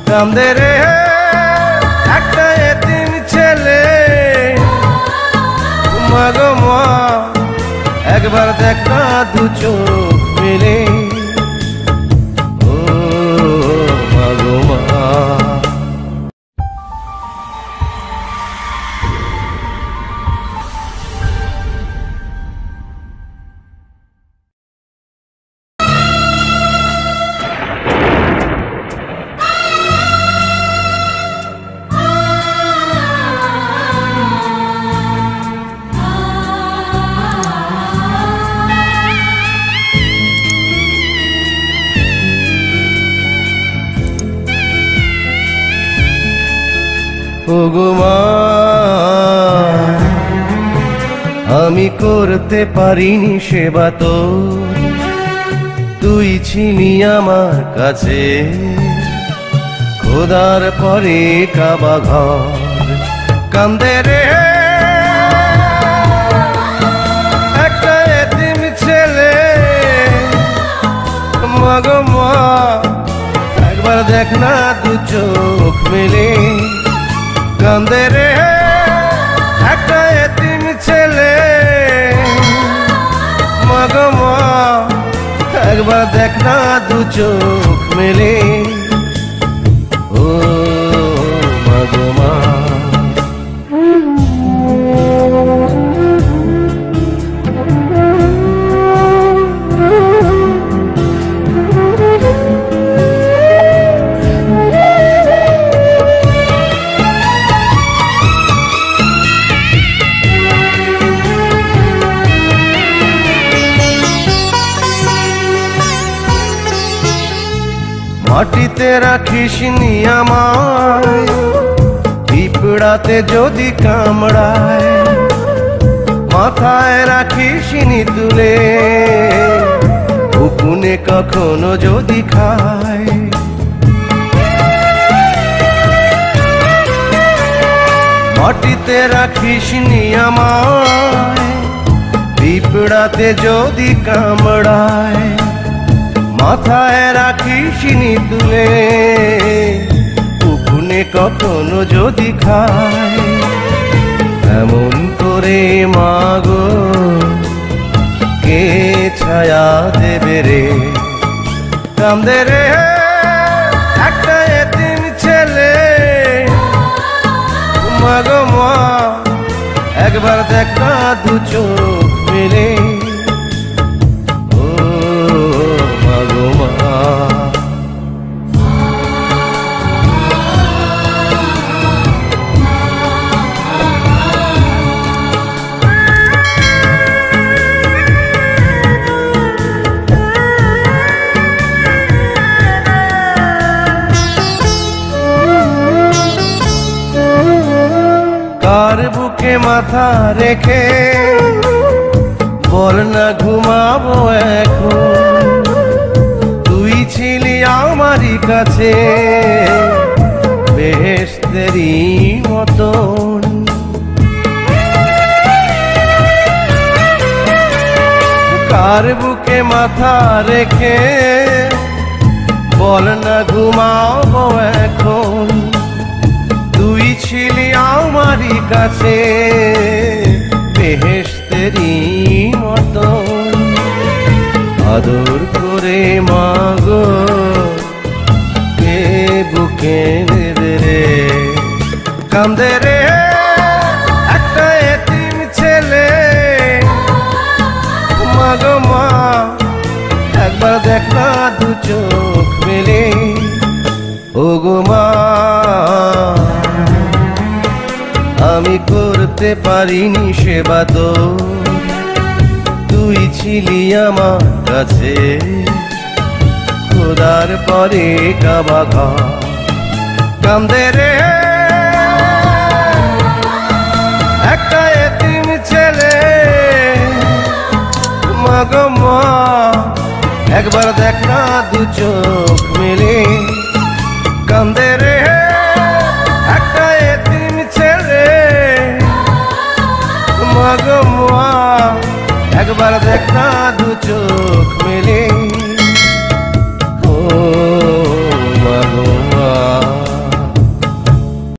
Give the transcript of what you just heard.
কান্দে রে একটা এতিম ছেলে, মা গো মা একবার দেখ না দু চোখ মেলে। ও মা গো মা। ওগো মা আমি করতে পারিনি সেবা তো, তুই ছিলি আমার কাছে খোদার পরে কাবা ঘর। কান্দে রে একটা এতিম ছেলে, মা গো মা একবার দেখ না দু চোখ মেলে। কান্দে রে একটা এতিম ছেলে, মা গো মা একবার দেখ না দু চোখ মেলে। ও মা গো মা। মাটিতে রাখিস নি আমায়, পিঁপড়াতে যদি কামড়ায়, মাথায় রাখিস নি তুলে, উকুনে কখনো যদি খায়। মাটিতে রাখিস নি আমায়, পিঁপড়াতে যদি কামড়ায়, মাথায় রাখিস নি তুলে, উকুনে কখনো যদি খায়। এমন করে মাগো কে ছায়া দেবে রে। কান্দে রে একটা এতিম ছেলে, মা গো মা একবার দেখ না দু চোখ মেলে। কার বুকে মাথা রেখে বল না ঘুমাবো এখন, তুই ছিলি আমারই কাছে বেহেশতেরই মতন। কার বুকে মাথা রেখে বল না ঘুমাবো এখন, তুই ছিলি আমারই কাছে বেহেশতেরই মতন। আদর করে মাগো কে বুকে নেবে রে। কান্দে রে একটা এতিম ছেলে, মা গো মা একবার দেখ না দু চোখ মেলে। ও গো মা আমি করতে পারিনি সেবা তো, তুই ছিলি আমার কাছে খোদার পরে কাবা ঘর। কান্দে রে একটা এতিম ছেলে, মা গো মা একবার দেখ না দু চোখ মেলে।